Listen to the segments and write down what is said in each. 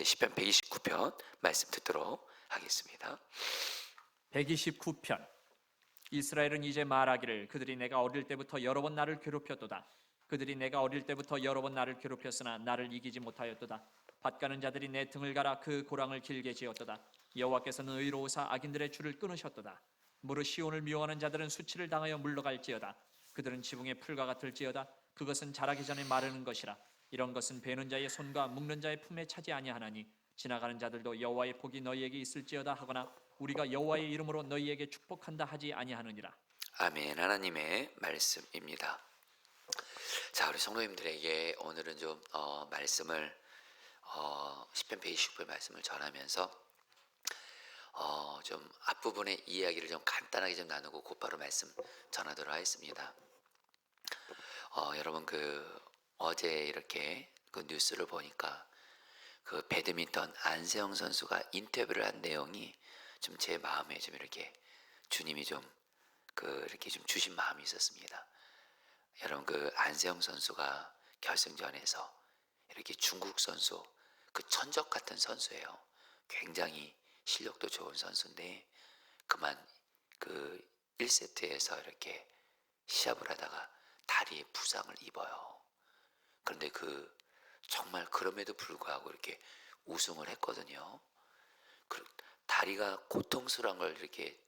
시편 129편 말씀 듣도록 하겠습니다. 129편. 이스라엘은 이제 말하기를 그들이 내가 어릴 때부터 여러 번 나를 괴롭혔도다. 그들이 내가 어릴 때부터 여러 번 나를 괴롭혔으나 나를 이기지 못하였도다. 밭가는 자들이 내 등을 갈아 그 고랑을 길게 지었도다. 여호와께서는 의로우사 악인들의 줄을 끊으셨도다. 무릇 시온을 미워하는 자들은 수치를 당하여 물러갈지어다. 그들은 지붕의 풀과 같을지어다. 그것은 자라기 전에 마르는 것이라. 이런 것은 베는 자의 손과 묶는 자의 품에 차지 아니하나니 지나가는 자들도 여호와의 복이 너희에게 있을지어다 하거나 우리가 여호와의 이름으로 너희에게 축복한다 하지 아니하느니라. 아멘. 하나님의 말씀입니다. 자, 우리 성도님들에게 오늘은 좀 말씀을 시편 129편 말씀을 전하면서 좀 앞부분의 이야기를 좀 간단하게 좀 나누고 곧바로 말씀 전하도록 하겠습니다. 여러분 어제 이렇게 그 뉴스를 보니까 그 배드민턴 안세영 선수가 인터뷰를 한 내용이 좀 제 마음에 좀 이렇게 주님이 좀 이렇게 좀 주신 마음이 있었습니다. 여러분 안세영 선수가 결승전에서 이렇게 중국 선수 천적 같은 선수예요. 굉장히 실력도 좋은 선수인데 그만 1세트에서 이렇게 시합을 하다가 다리에 부상을 입어요. 그런데 정말 그럼에도 불구하고 이렇게 우승을 했거든요. 다리가 고통스러운 걸 이렇게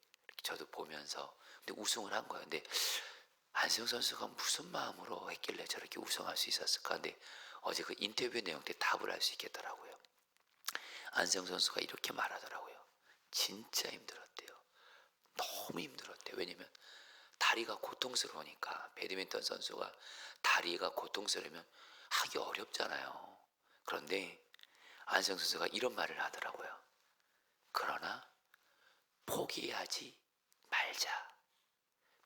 저도 보면서 근데 우승을 한 거예요. 근데 안세영 선수가 무슨 마음으로 했길래 저렇게 우승할 수 있었을까? 근데 어제 그 인터뷰 내용 때 답을 알 수 있겠더라고요. 안세영 선수가 이렇게 말하더라고요. 진짜 힘들었대요. 너무 힘들었대요. 왜냐면 다리가 고통스러우니까 배드민턴 선수가 다리가 고통스러우면 하기 어렵잖아요. 그런데 안세영 선수가 이런 말을 하더라고요. 그러나 포기하지 말자.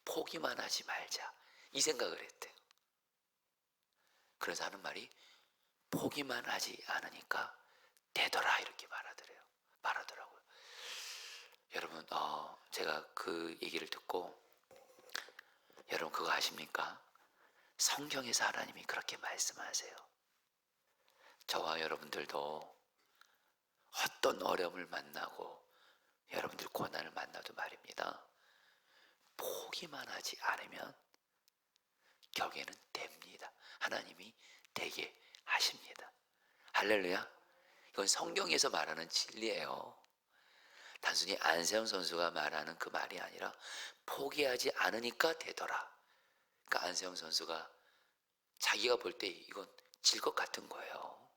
포기만 하지 말자. 이 생각을 했대요. 그래서 하는 말이 포기만 하지 않으니까 되더라 이렇게 말하더라고요. 여러분 제가 그 얘기를 듣고 여러분 그거 아십니까? 성경에서 하나님이 그렇게 말씀하세요. 저와 여러분들도 어떤 어려움을 만나고 여러분들 고난을 만나도 말입니다. 포기만 하지 않으면 결국에는 됩니다. 하나님이 되게 하십니다. 할렐루야. 이건 성경에서 말하는 진리예요. 단순히 안세영 선수가 말하는 그 말이 아니라 포기하지 않으니까 되더라. 그러니까 안세영 선수가 자기가 볼 때 이건 질 것 같은 거예요.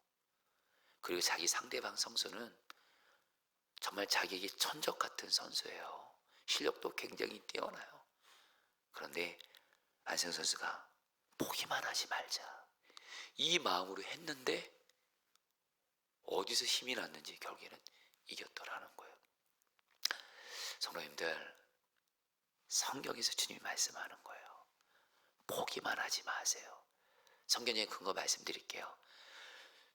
그리고 자기 상대방 선수는 정말 자기에게 천적 같은 선수예요. 실력도 굉장히 뛰어나요. 그런데 안세영 선수가 포기만 하지 말자 이 마음으로 했는데 어디서 힘이 났는지 결국에는 이겼더라는 거예요. 성도님들, 성경에서 주님이 말씀하는 거예요. 포기만 하지 마세요. 성경에 근거 말씀드릴게요.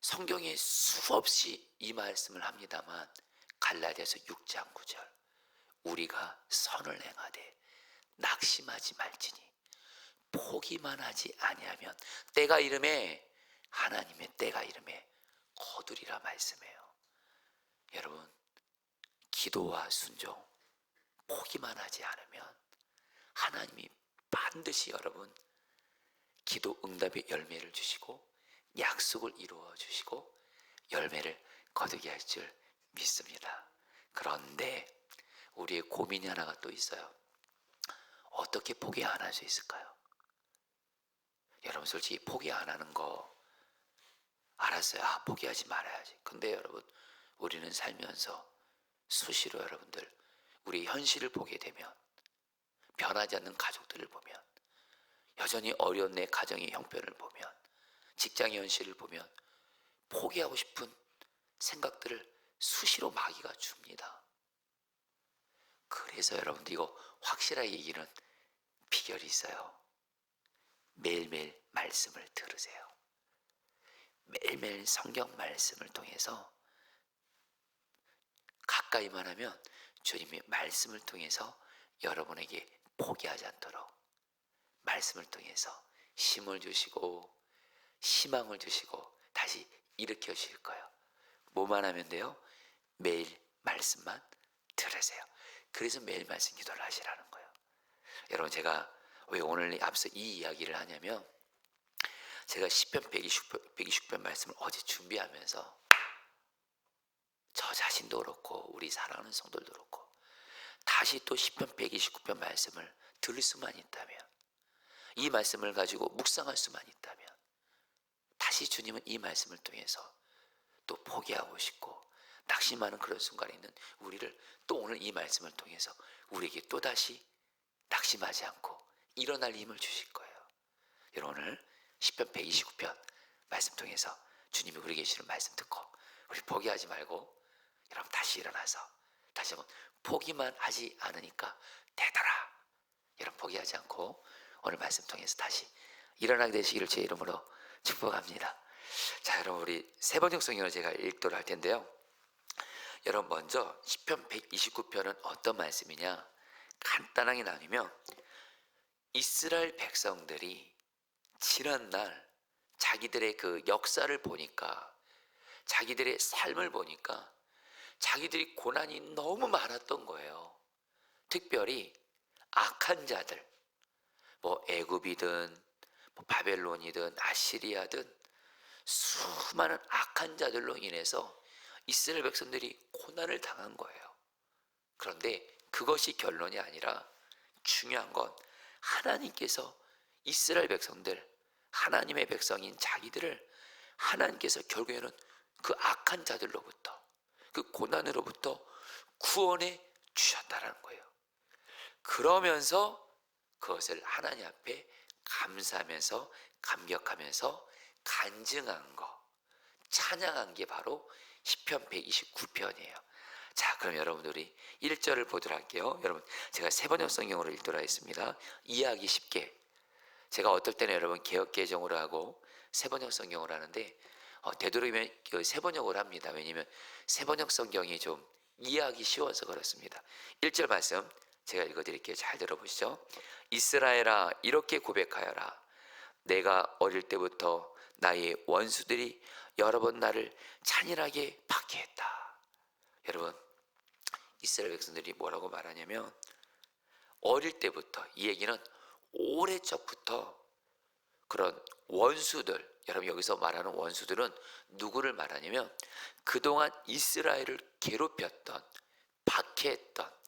성경에 수없이 이 말씀을 합니다만 갈라디아서 6장 9절 우리가 선을 행하되 낙심하지 말지니 포기만 하지 아니하면 때가 이름에 하나님의 때가 이름에 거두리라 말씀해요. 여러분 기도와 순종 포기만 하지 않으면 하나님이 반드시 여러분 기도 응답의 열매를 주시고 약속을 이루어 주시고 열매를 거두게 할 줄 믿습니다. 그런데 우리의 고민이 하나가 또 있어요. 어떻게 포기 안 할 수 있을까요? 여러분 솔직히 포기 안 하는 거 알았어요. 포기하지 말아야지. 근데 여러분 우리는 살면서 수시로 여러분들 우리 현실을 보게 되면 변하지 않는 가족들을 보면 여전히 어려운 내 가정의 형편을 보면 직장의 현실을 보면 포기하고 싶은 생각들을 수시로 마귀가 줍니다. 그래서 여러분들 이거 확실하게 얘기는 비결이 있어요. 매일매일 말씀을 들으세요. 매일매일 성경 말씀을 통해서 가까이만 하면 주님의 말씀을 통해서 여러분에게 포기하지 않도록 말씀을 통해서 힘을 주시고 희망을 주시고 다시 일으켜 주실 거예요. 뭐만 하면 돼요? 매일 말씀만 들으세요. 그래서 매일 말씀 기도를 하시라는 거예요. 여러분, 제가 왜 오늘 앞서 이 이야기를 하냐면, 제가 시편 129편 말씀을 어제 준비하면서 저 자신도 그렇고 우리 사랑하는 성도들도 그렇고 다시 또 시편 129편 말씀을 들을 수만 있다면, 이 말씀을 가지고 묵상할 수만 있다면, 다시 주님은 이 말씀을 통해서 또 포기하고 싶고 낙심하는 그런 순간에 있는 우리를 또 오늘 이 말씀을 통해서 우리에게 또다시 낙심하지 않고 일어날 힘을 주실 거예요. 여러분, 오늘 시편 129편 말씀 통해서 주님이 우리 계시는 말씀 듣고 우리 포기하지 말고 여러분 다시 일어나서 다시 한번 포기만 하지 않으니까 되더라. 여러분 포기하지 않고 오늘 말씀 통해서 다시 일어나게 되시기를 제 이름으로 축복합니다. 자, 여러분, 우리 세번역 성경을 제가 읽도록 할 텐데요. 여러분, 먼저 시편 129편은 어떤 말씀이냐, 간단하게 나누면 이스라엘 백성들이 지난날 자기들의 그 역사를 보니까, 자기들의 삶을 보니까 자기들이 고난이 너무 많았던 거예요. 특별히 악한 자들, 뭐 애굽이든 뭐 바벨론이든 아시리아든 수많은 악한 자들로 인해서 이스라엘 백성들이 고난을 당한 거예요. 그런데 그것이 결론이 아니라 중요한 건 하나님께서 이스라엘 백성들, 하나님의 백성인 자기들을 하나님께서 결국에는 그 악한 자들로부터, 그 고난으로부터 구원해 주셨다라는 거예요. 그러면서 그것을 하나님 앞에 감사하면서 감격하면서 간증한 거, 찬양한 게 바로 시편 129편이에요. 자, 그럼 여러분들이 1절을 보도록 할게요. 여러분, 제가 세번역 성경으로 읽도록 하겠습니다. 이해하기 쉽게. 제가 어떨 때는 여러분 개역개정으로 하고 세번역 성경으로 하는데 되도록이면 그 세번역으로 합니다. 왜냐하면 세번역 성경이 좀 이해하기 쉬워서 그렇습니다. 1절 말씀 제가 읽어드릴게요. 잘 들어보시죠. 이스라엘아, 이렇게 고백하여라. 내가 어릴 때부터 나의 원수들이 여러 번 나를 잔인하게 박해했다. 여러분, 이스라엘 백성들이 뭐라고 말하냐면 어릴 때부터, 이 얘기는 오래전부터 그런 원수들, 여러분 여기서 말하는 원수들은 누구를 말하냐면 그동안 이스라엘을 괴롭혔던, 박해했던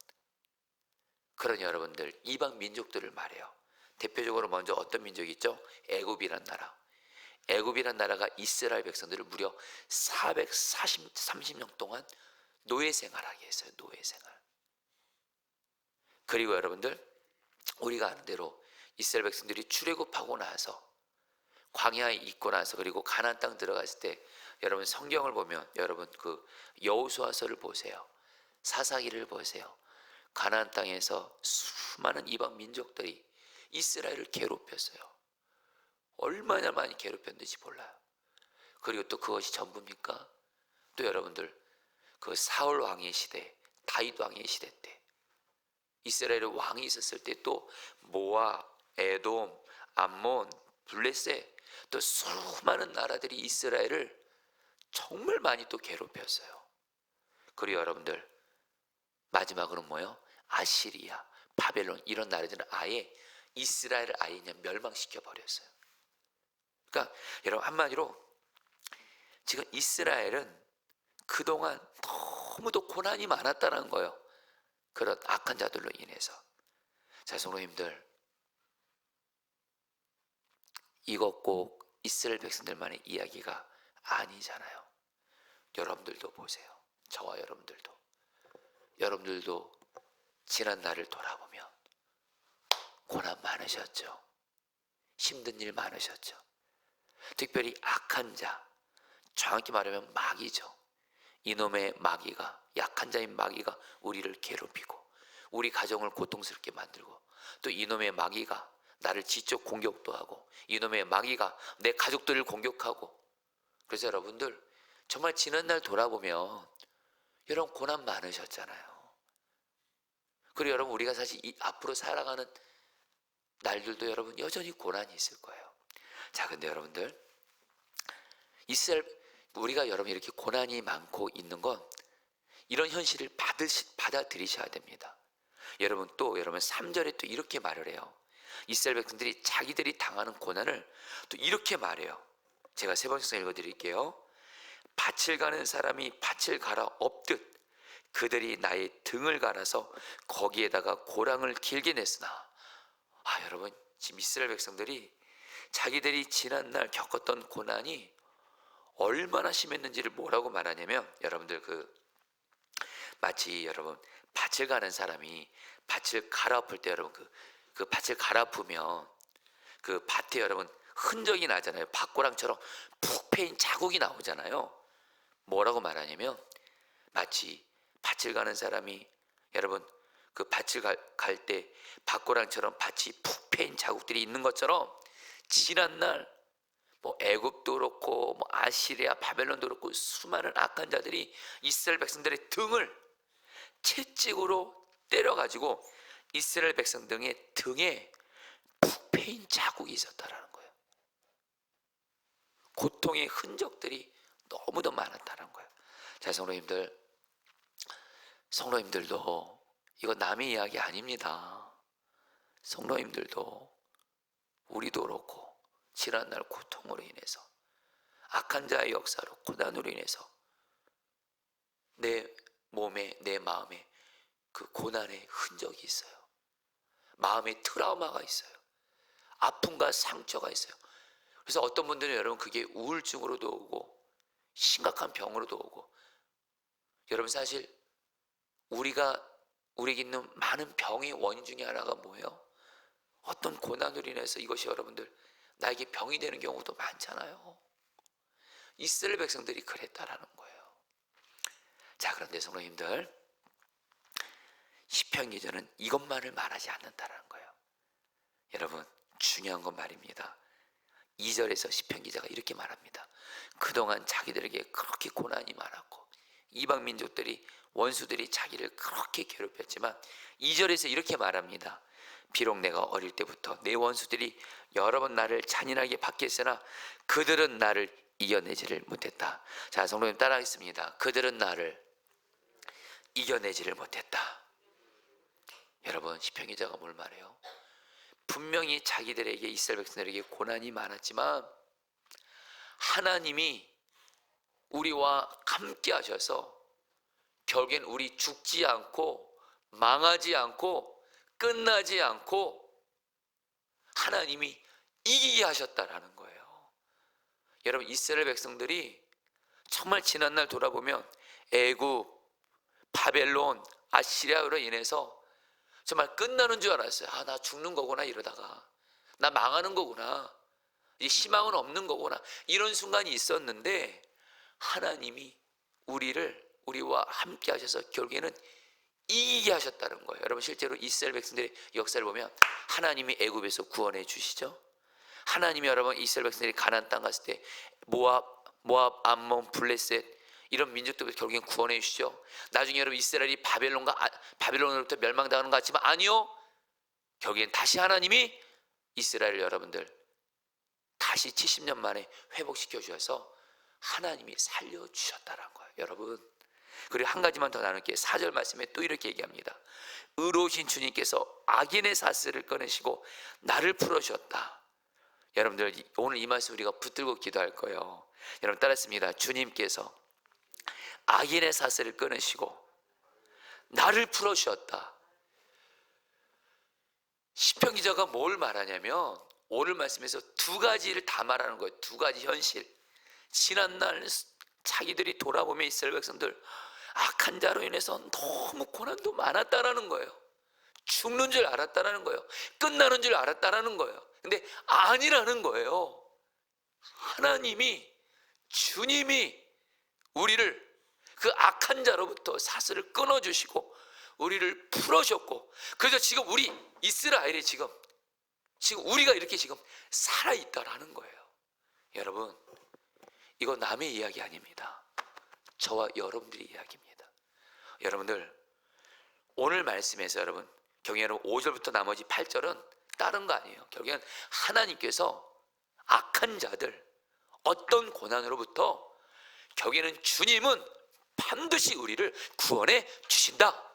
그런 여러분들, 이방 민족들을 말해요. 대표적으로 먼저 어떤 민족이 있죠? 애굽이란 나라. 애굽이란 나라가 이스라엘 백성들을 무려 430년 동안 노예 생활하게 했어요. 노예 생활. 그리고 여러분들, 우리가 아는 대로 이스라엘 백성들이 출애굽하고 나서 광야에 있고 나서 그리고 가나안 땅 들어갔을 때 여러분 성경을 보면 여러분 그 여호수아서를 보세요. 사사기를 보세요. 가나안 땅에서 수많은 이방 민족들이 이스라엘을 괴롭혔어요. 얼마나 많이 괴롭혔는지 몰라요. 그리고 또 그것이 전부입니까? 또 여러분들 그 사울 왕의 시대, 다윗 왕의 시대 때 이스라엘의 왕이 있었을 때 또 모압, 에돔, 암몬, 블레셋 또 수많은 나라들이 이스라엘을 정말 많이 또 괴롭혔어요. 그리고 여러분들 마지막으로 뭐요? 아시리아, 바벨론 이런 나라들은 아예 이스라엘을 아예 그냥 멸망시켜 버렸어요. 그러니까 여러분 한마디로 지금 이스라엘은 그동안 너무도 고난이 많았다는 거예요. 그런 악한 자들로 인해서. 자, 성도님들, 이것 꼭 이스라엘 백성들만의 이야기가 아니잖아요. 여러분들도 보세요. 저와 여러분들도 지난 날을 돌아보면 고난 많으셨죠. 힘든 일 많으셨죠. 특별히 악한 자, 정확히 말하면 마귀죠. 이놈의 마귀가, 약한 자인 마귀가 우리를 괴롭히고 우리 가정을 고통스럽게 만들고 또 이놈의 마귀가 나를 지적 공격도 하고 이놈의 마귀가 내 가족들을 공격하고. 그래서 여러분들 정말 지난날 돌아보면 여러분 고난 많으셨잖아요. 그리고 여러분 우리가 사실 이 앞으로 살아가는 날들도 여러분 여전히 고난이 있을 거예요. 자, 근데 여러분들 이스라엘 우리가 여러분 이렇게 고난이 많고 있는 건 이런 현실을 받아들이셔야 됩니다. 여러분 또 여러분 3절에 또 이렇게 말을 해요. 이스라엘 백성들이 자기들이 당하는 고난을 또 이렇게 말해요. 제가 세 번째 읽어드릴게요. 밭을 가는 사람이 밭을 갈아 엎듯 그들이 나의 등을 갈아서 거기에다가 고랑을 길게 냈으나, 여러분 지금 이스라엘 백성들이 자기들이 지난날 겪었던 고난이 얼마나 심했는지를 뭐라고 말하냐면, 여러분들 마치 여러분 밭을 가는 사람이 밭을 갈아 엎을 때 여러분 그 밭을 갈아 엎으면 그 밭에 여러분 흔적이 나잖아요. 밭고랑처럼 푹 패인 자국이 나오잖아요. 뭐라고 말하냐면, 마치 밭을 가는 사람이 여러분 그 밭을 갈 때 밭고랑처럼 밭이 푹 패인 자국들이 있는 것처럼 지난날 뭐 애굽도 그렇고 뭐 아시리아 바벨론도 그렇고 수많은 악한 자들이 이스라엘 백성들의 등을 채찍으로 때려가지고 이스라엘 백성 등에 푹 패인 자국이 있었다라는 거예요. 고통의 흔적들이 너무도 많았다는 거예요. 자, 성도님들도 이거 남의 이야기 아닙니다. 성도님들도 우리도 그렇고 지난날 고통으로 인해서 악한 자의 역사로 고난으로 인해서 내 몸에 내 마음에 그 고난의 흔적이 있어요. 마음에 트라우마가 있어요. 아픔과 상처가 있어요. 그래서 어떤 분들은 여러분 그게 우울증으로도 오고 심각한 병으로도 오고, 여러분 사실 우리에게 있는 많은 병의 원인 중에 하나가 뭐예요? 어떤 고난으로 인해서 이것이 여러분들 나에게 병이 되는 경우도 많잖아요. 이스라엘 백성들이 그랬다라는 거예요. 자, 그런데 성도님들, 시편 기자는 이것만을 말하지 않는다라는 거예요. 여러분 중요한 건 말입니다. 2절에서 시편 기자가 이렇게 말합니다. 그동안 자기들에게 그렇게 고난이 많았고 이방 민족들이 원수들이 자기를 그렇게 괴롭혔지만 2절에서 이렇게 말합니다. 비록 내가 어릴 때부터 내 원수들이 여러 번 나를 잔인하게 박해했으나 그들은 나를 이겨내지를 못했다. 자, 성도님 따라하겠습니다. 그들은 나를 이겨내지를 못했다. 여러분 시편 기자가 뭘 말해요? 분명히 자기들에게 이스라엘 백성들에게 고난이 많았지만 하나님이 우리와 함께 하셔서 결국엔 우리 죽지 않고 망하지 않고 끝나지 않고 하나님이 이기게 하셨다라는 거예요. 여러분 이스라엘 백성들이 정말 지난날 돌아보면 애굽, 바벨론, 아시리아로 인해서 정말 끝나는 줄 알았어요. 나 죽는 거구나, 이러다가 나 망하는 거구나, 이제 희망은 없는 거구나, 이런 순간이 있었는데 하나님이 우리와 함께 하셔서 결국에는 이기게 하셨다는 거예요. 여러분 실제로 이스라엘 백성들의 역사를 보면 하나님이 애굽에서 구원해 주시죠. 하나님이 여러분 이스라엘 백성들이 가나안 땅 갔을 때 모압, 암몬, 블레셋 이런 민족들을 결국엔 구원해 주시죠. 나중에 여러분 이스라엘이 바벨론으로부터 멸망당하는 것 같지만 아니요, 결국엔 다시 하나님이 이스라엘 여러분들 다시 70년 만에 회복시켜 주셔서 하나님이 살려주셨다는 거예요. 여러분 그리고 한 가지만 더 나눌게요. 4절 말씀에 또 이렇게 얘기합니다. 의로우신 주님께서 악인의 사슬을 끊으시고 나를 풀어주셨다. 여러분들 오늘 이 말씀 우리가 붙들고 기도할 거예요. 여러분 따라했습니다. 주님께서 악인의 사슬을 끊으시고 나를 풀어주셨다. 시편 기자가 뭘 말하냐면 오늘 말씀에서 두 가지를 다 말하는 거예요. 두 가지 현실. 지난날 자기들이 돌아보면 이스라엘 백성들 악한 자로 인해서 너무 고난도 많았다라는 거예요. 죽는 줄 알았다라는 거예요. 끝나는 줄 알았다라는 거예요. 근데 아니라는 거예요. 하나님이 주님이 우리를 그 악한 자로부터 사슬을 끊어주시고 우리를 풀어주셨고, 그래서 지금 우리 이스라엘이 지금 우리가 이렇게 지금 살아있다라는 거예요. 여러분 이거 남의 이야기 아닙니다. 저와 여러분들의 이야기입니다. 여러분들 오늘 말씀에서 여러분 결국엔 5절부터 나머지 8절은 다른 거 아니에요. 결국엔 하나님께서 악한 자들 어떤 고난으로부터 결국에는 주님은 반드시 우리를 구원해 주신다.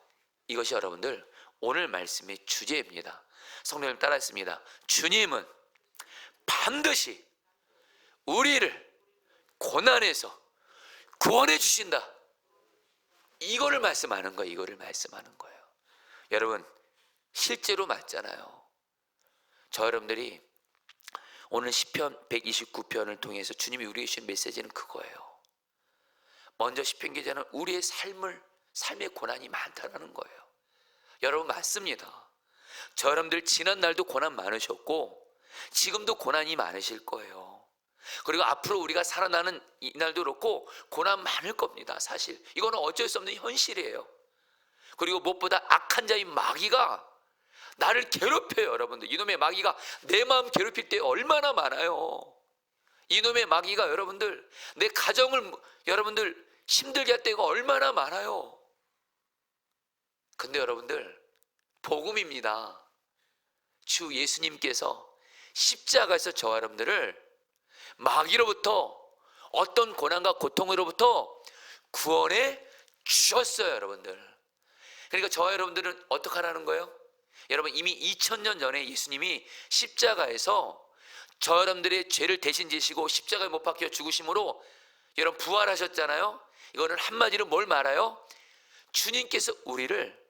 이것이 여러분들 오늘 말씀의 주제입니다. 성령님 따라했습니다. 주님은 반드시 우리를 고난에서 구원해 주신다. 이거를 말씀하는 거예요. 이거를 말씀하는 거예요. 여러분 실제로 맞잖아요. 저 여러분들이 오늘 시편 129편을 통해서 주님이 우리에게 주신 메시지는 그거예요. 먼저 시편 기자는 우리의 삶의 고난이 많다는 거예요. 여러분 맞습니다. 저 여러분들 지난 날도 고난 많으셨고 지금도 고난이 많으실 거예요. 그리고 앞으로 우리가 살아나는 이날도 그렇고 고난 많을 겁니다. 사실 이거는 어쩔 수 없는 현실이에요. 그리고 무엇보다 악한 자인 마귀가 나를 괴롭혀요. 여러분들 이놈의 마귀가 내 마음 괴롭힐 때 얼마나 많아요. 이놈의 마귀가 여러분들 내 가정을 여러분들 힘들게 할 때가 얼마나 많아요. 근데 여러분들 복음입니다. 주 예수님께서 십자가에서 저와 여러분들을 마귀로부터 어떤 고난과 고통으로부터 구원해 주셨어요. 여러분들 그러니까 저와 여러분들은 어떻게 하라는 거예요? 여러분 이미 2000년 전에 예수님이 십자가에서 저 여러분들의 죄를 대신 지시고 십자가에 못 박혀 죽으심으로 여러분 부활하셨잖아요. 이거는 한마디로 뭘 말해요? 주님께서 우리를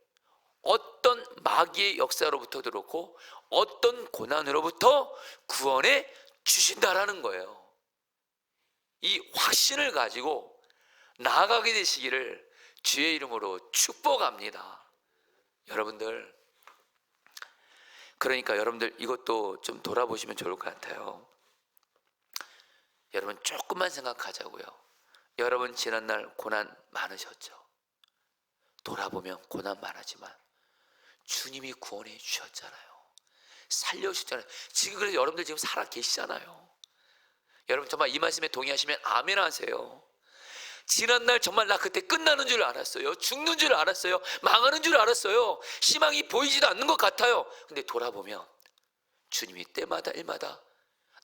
어떤 마귀의 역사로부터 그렇고 어떤 고난으로부터 구원해 주신다라는 거예요. 이 확신을 가지고 나아가게 되시기를 주의 이름으로 축복합니다. 여러분들 그러니까 여러분들 이것도 좀 돌아보시면 좋을 것 같아요. 여러분 조금만 생각하자고요. 여러분 지난날 고난 많으셨죠? 돌아보면 고난 많았지만 주님이 구원해 주셨잖아요. 살려주셨잖아요. 지금 그래서 여러분들 지금 살아 계시잖아요. 여러분 정말 이 말씀에 동의하시면 아멘 하세요. 지난날 정말 나 그때 끝나는 줄 알았어요. 죽는 줄 알았어요. 망하는 줄 알았어요. 희망이 보이지도 않는 것 같아요. 근데 돌아보면 주님이 때마다 일마다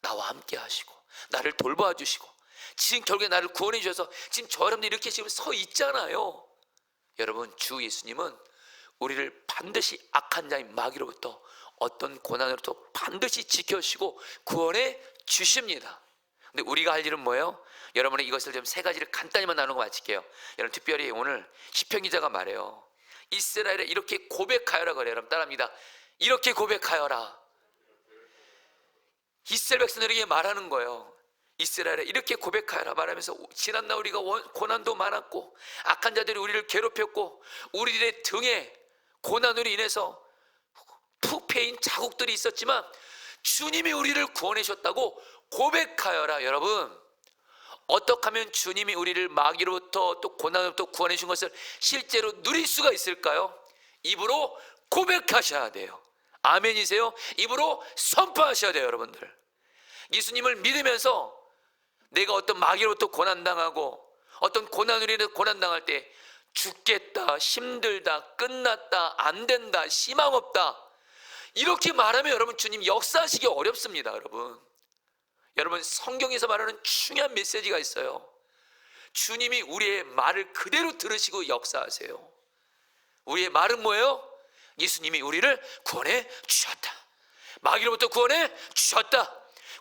나와 함께 하시고 나를 돌봐 주시고 지금 결국에 나를 구원해 주셔서 지금 저 여러분들 이렇게 지금 서 있잖아요. 여러분 주 예수님은 우리를 반드시 악한 자인 마귀로부터 어떤 고난으로부터 반드시 지켜주시고 구원해 주십니다. 근데 우리가 할 일은 뭐예요? 여러분의 이것을 좀 세 가지를 간단히만 나누고 마칠게요. 여러분 특별히 오늘 시편 기자가 말해요. 이스라엘에 이렇게 고백하여라 그래요. 여러분 따라합니다. 이렇게 고백하여라. 이스라엘 백성들에게 말하는 거예요. 이스라엘에 이렇게 고백하여라 말하면서 지난날 우리가 고난도 많았고 악한 자들이 우리를 괴롭혔고 우리들의 등에 고난으로 인해서 푹 패인 자국들이 있었지만 주님이 우리를 구원해 주셨다고 고백하여라. 여러분 어떻게 하면 주님이 우리를 마귀로부터 또 고난으로부터 구원해 준 것을 실제로 누릴 수가 있을까요? 입으로 고백하셔야 돼요. 아멘이세요? 입으로 선포하셔야 돼요. 여러분들 예수님을 믿으면서 내가 어떤 마귀로부터 고난당하고 어떤 고난으로 인해 고난당할 때 죽겠다, 힘들다, 끝났다, 안 된다, 희망 없다 이렇게 말하면 여러분 주님 역사하시기 어렵습니다. 여러분 성경에서 말하는 중요한 메시지가 있어요. 주님이 우리의 말을 그대로 들으시고 역사하세요. 우리의 말은 뭐예요? 예수님이 우리를 구원해 주셨다. 마귀로부터 구원해 주셨다.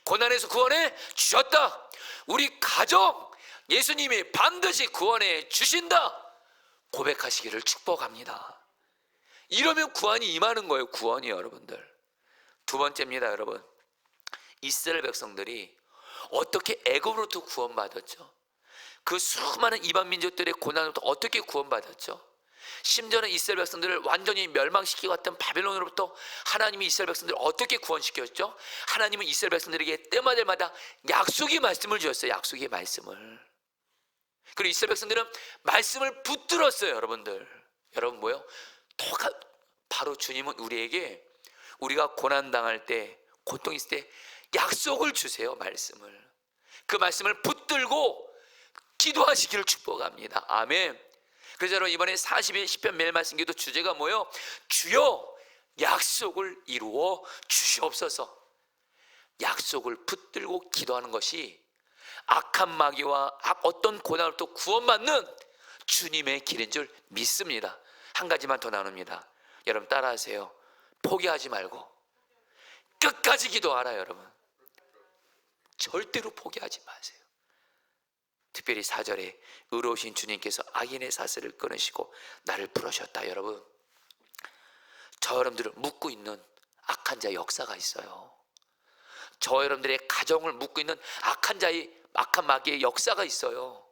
고난에서 구원해 주셨다. 우리 가정 예수님이 반드시 구원해 주신다. 고백하시기를 축복합니다. 이러면 구원이 임하는 거예요. 구원이 여러분들. 두 번째입니다. 여러분 이스라엘 백성들이 어떻게 애굽으로부터 구원받았죠? 그 수많은 이방 민족들의 고난으로부터 어떻게 구원받았죠? 심지어는 이스라엘 백성들을 완전히 멸망시키고 갔던 바벨론으로부터 하나님이 이스라엘 백성들을 어떻게 구원시켰죠? 하나님은 이스라엘 백성들에게 때마다 약속의 말씀을 주셨어요. 약속의 말씀을. 그리고 이스라엘 백성들은 말씀을 붙들었어요. 여러분 뭐요? 바로 주님은 우리에게 우리가 고난당할 때 고통 있을 때 약속을 주세요. 말씀을. 그 말씀을 붙들고 기도하시기를 축복합니다. 아멘. 그래서 여러분 이번에 40일 시편 매일 말씀 기도 주제가 뭐예요? 주여 약속을 이루어 주시옵소서. 약속을 붙들고 기도하는 것이 악한 마귀와 어떤 고난으로부터 구원받는 주님의 길인 줄 믿습니다. 한 가지만 더 나눕니다. 여러분 따라하세요. 포기하지 말고 끝까지 기도하라. 여러분 절대로 포기하지 마세요. 특별히 4절에 의로우신 주님께서 악인의 사슬을 끊으시고 나를 부르셨다. 여러분 저 여러분들을 묶고 있는 악한 자의 역사가 있어요. 저 여러분들의 가정을 묶고 있는 악한 마귀의 역사가 있어요.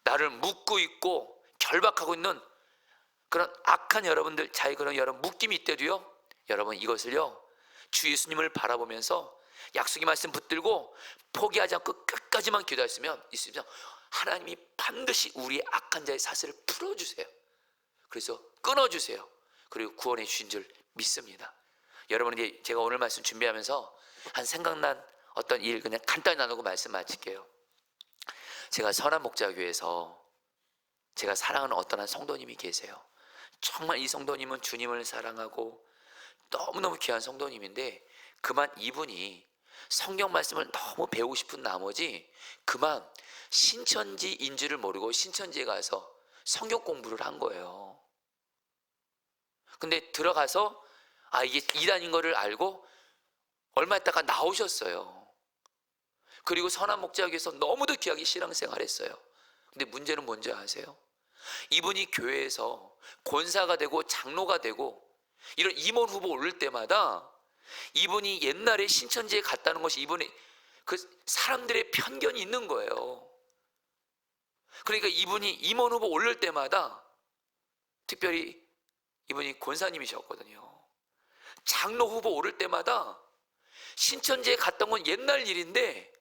나를 묶고 있고 결박하고 있는 그런 악한 여러분들, 자의 그런 여러 묶임이 있대도요, 여러분 이것을요 주 예수님을 바라보면서 약속의 말씀 붙들고 포기하지 않고 끝까지만 기도했으면 하나님이 반드시 우리의 악한 자의 사슬을 풀어주세요. 그래서 끊어주세요. 그리고 구원해 주신 줄 믿습니다. 여러분 이제 제가 오늘 말씀 준비하면서 한 생각난 어떤 일 그냥 간단히 나누고 말씀 마칠게요. 제가 선한 목자교회에서 제가 사랑하는 어떤 한 성도님이 계세요. 정말 이 성도님은 주님을 사랑하고 너무너무 귀한 성도님인데 그만 이분이 성경 말씀을 너무 배우고 싶은 나머지 그만 신천지인 줄을 모르고 신천지에 가서 성경 공부를 한 거예요. 근데 들어가서 이게 이단인 거를 알고 얼마 있다가 나오셨어요. 그리고 선한 목자교회에서 너무도 귀하게 신앙생활 했어요. 근데 문제는 뭔지 아세요? 이분이 교회에서 권사가 되고 장로가 되고 이런 임원 후보 오를 때마다 이분이 옛날에 신천지에 갔다는 것이 이분의 그 사람들의 편견이 있는 거예요. 그러니까 이분이 임원 후보 오를 때마다 특별히 이분이 권사님이셨거든요. 장로 후보 오를 때마다 신천지에 갔던 건 옛날 일인데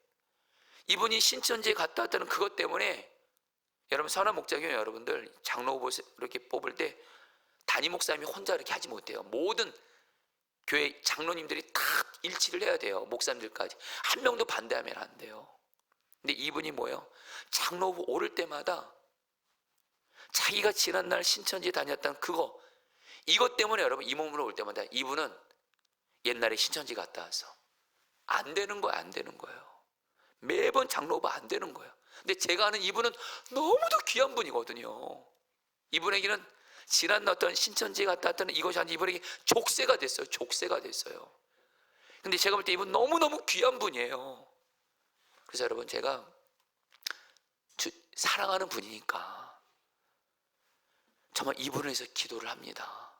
이분이 신천지에 갔다 왔다는 그것 때문에 여러분 선한 목자교회 여러분들 장로 후보 이렇게 뽑을 때 담임 목사님이 혼자 이렇게 하지 못해요. 모든 교회 장로님들이 다 일치를 해야 돼요. 목사님들까지 한 명도 반대하면 안 돼요. 근데 이분이 뭐예요? 장로 후보 오를 때마다 자기가 지난날 신천지에 다녔던 이것 때문에 여러분 이 몸으로 올 때마다 이분은 옛날에 신천지 갔다 와서 안 되는 거예요. 매번 장로 후보 안 되는 거예요. 근데 제가 아는 이분은 너무도 귀한 분이거든요. 이분에게는 지난 어떤 신천지에 갔다 왔다는 이것이 아니라 이분에게 족쇄가 됐어요. 근데 제가 볼 때 이분 너무너무 귀한 분이에요. 그래서 여러분 제가 사랑하는 분이니까 정말 이분을 위해서 기도를 합니다.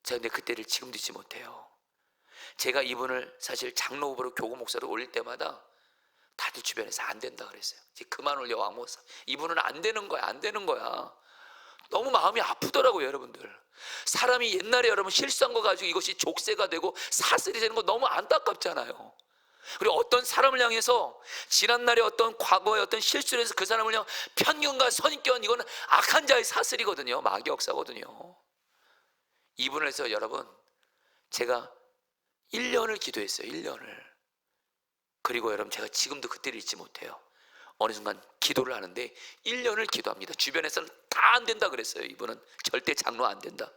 제가 근데 그때를 지금도 잊지 못해요. 제가 이분을 사실 장로 후보로 교구 목사로 올릴 때마다 다들 주변에서 안 된다 그랬어요. 이제 그만 올려 왕목사. 이분은 안 되는 거야. 너무 마음이 아프더라고요, 여러분들. 사람이 옛날에 여러분 실수한 거 가지고 이것이 족쇄가 되고 사슬이 되는 거 너무 안타깝잖아요. 그리고 어떤 사람을 향해서 지난날의 어떤 과거의 어떤 실수를 해서 그 사람을 향한 편견과 선입견, 이거는 악한 자의 사슬이거든요. 마귀 역사거든요. 이분을 해서 여러분 제가 1년을 기도했어요. 1년을. 그리고 여러분 제가 지금도 그때를 잊지 못해요. 어느 순간 기도를 하는데 1년을 기도합니다. 주변에서는 다 안 된다 그랬어요. 이분은 절대 장로 안 된다.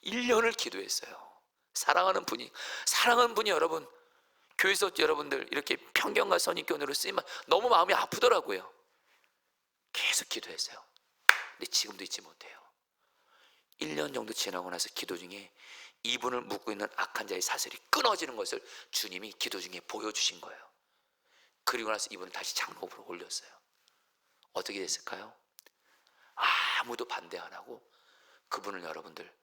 1년을 기도했어요. 사랑하는 분이 여러분 교회에서 여러분들 이렇게 편견과 선입견으로 쓰이면 너무 마음이 아프더라고요. 계속 기도했어요. 근데 지금도 잊지 못해요. 1년 정도 지나고 나서 기도 중에 이분을 묶고 있는 악한 자의 사슬이 끊어지는 것을 주님이 기도 중에 보여주신 거예요. 그리고 나서 이분을 다시 장로업으로 올렸어요. 어떻게 됐을까요? 아무도 반대 안 하고 그분을 여러분들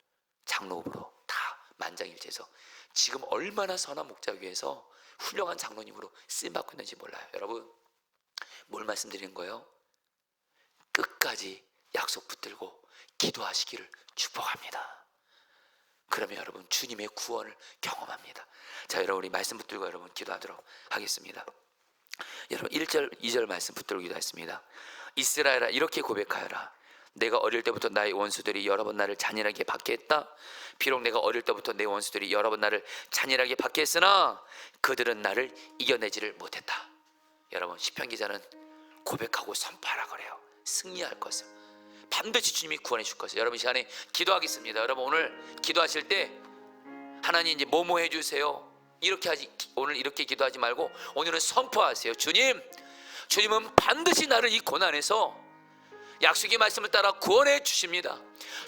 장로업으로 다 만장일치해서 지금 얼마나 선한 목자교회에서 훌륭한 장로님으로 쓰임받고 있는지 몰라요. 여러분 뭘 말씀드리는 거예요? 끝까지 약속 붙들고 기도하시기를 축복합니다. 그러면 여러분 주님의 구원을 경험합니다. 자, 여러분 우리 말씀 붙들고 여러분 기도하도록 하겠습니다. 여러분 1절 2절 말씀 붙들고 기도했습니다. 이스라엘아 이렇게 고백하여라. 내가 어릴 때부터 나의 원수들이 여러 번 나를 잔인하게 박해했다. 비록 내가 어릴 때부터 내 원수들이 여러 번 나를 잔인하게 박해했으나 그들은 나를 이겨내지를 못했다. 여러분 시편 기자는 고백하고 선포하라 그래요. 승리할 것을 반드시 주님이 구원해 줄 것을. 여러분 이 시간에 기도하겠습니다. 여러분 오늘 기도하실 때 하나님 이제 뭐뭐 해주세요, 오늘 이렇게 기도하지 말고 오늘은 선포하세요. 주님은 반드시 나를 이 고난에서 약속의 말씀을 따라 구원해 주십니다.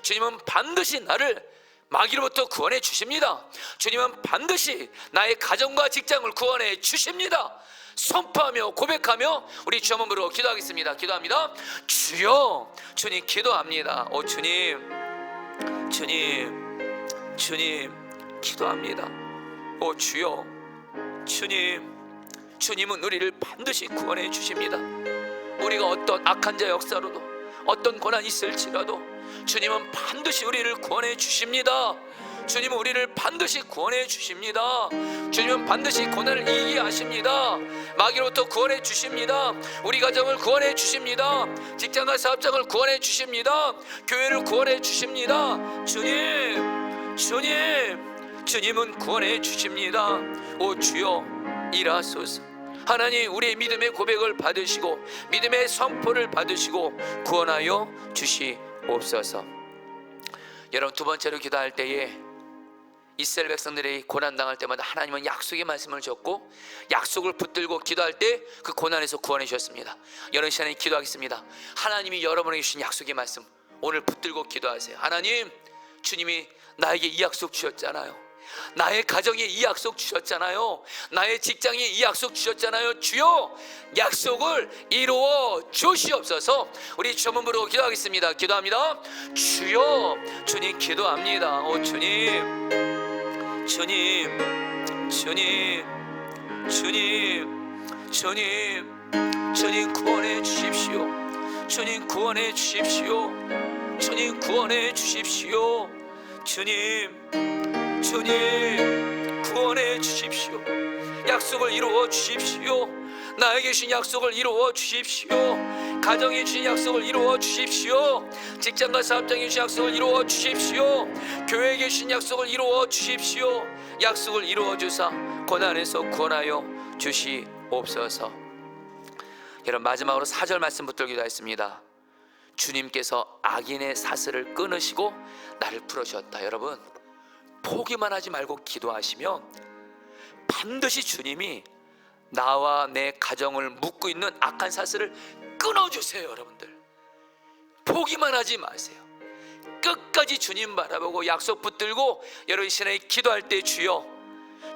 주님은 반드시 나를 마귀로부터 구원해 주십니다. 주님은 반드시 나의 가정과 직장을 구원해 주십니다. 선포하며 고백하며 우리 주 한번 부르고 기도하겠습니다. 기도합니다. 주여, 주님 기도합니다. 오 주님 기도합니다. 오 주여, 주님은 우리를 반드시 구원해 주십니다. 우리가 어떤 악한 자 역사로도 어떤 고난이 있을지라도 주님은 반드시 우리를 구원해 주십니다. 주님은 우리를 반드시 구원해 주십니다. 주님은 반드시 고난을 이기게 하십니다. 마귀로부터 구원해 주십니다. 우리 가정을 구원해 주십니다. 직장과 사업장을 구원해 주십니다. 교회를 구원해 주십니다. 주님은 구원해 주십니다. 오 주여 일하소서. 하나님, 우리의 믿음의 고백을 받으시고 믿음의 선포를 받으시고 구원하여 주시옵소서. 여러분, 두 번째로 기도할 때에 이스라엘 백성들이 고난당할 때마다 하나님은 약속의 말씀을 줬고 약속을 붙들고 기도할 때 그 고난에서 구원해 주셨습니다. 여러분, 시간에 기도하겠습니다. 하나님이 여러분에게 주신 약속의 말씀 오늘 붙들고 기도하세요. 하나님, 주님이 나에게 이 약속 주셨잖아요. 나의 가정에 이 약속 주셨잖아요. 나의 직장에 이 약속 주셨잖아요. 주여, 약속을 이루어 주시옵소서. 우리 주 한번 부르고 기도하겠습니다. 기도합니다. 주여, 주님 기도합니다. 오 주님 구원해 주십시오. 주님 구원해 주십시오. 주님 구원해 주십시오. 주님 구원해 주십시오. 약속을 이루어 주십시오. 나에게 주신 약속을 이루어 주십시오. 가정에 주신 약속을 이루어 주십시오. 직장과 사업장에 주신 약속을 이루어 주십시오. 교회에 주신 약속을 이루어 주십시오. 약속을 이루어 주사 고난에서 구원하여 주시옵소서. 여러분, 마지막으로 4절 말씀 붙들고 기도했습니다. 주님께서 악인의 사슬을 끊으시고 나를 풀어주셨다. 여러분, 포기만 하지 말고 기도하시면 반드시 주님이 나와 내 가정을 묶고 있는 악한 사슬을 끊어주세요. 여러분들, 포기만 하지 마세요. 끝까지 주님 바라보고 약속 붙들고 여러분 신앙에 기도할 때 주여,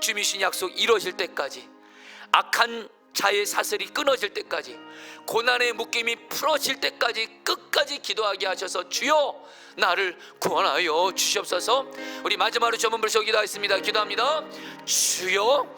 주님이 주신 약속 이루어질 때까지, 악한 자의 사슬이 끊어질 때까지, 고난의 묶임이 풀어질 때까지 끝까지 기도하게 하셔서 주여 나를 구원하여 주시옵소서. 우리 마지막으로 전문 불서 기도하겠습니다. 기도합니다. 주여,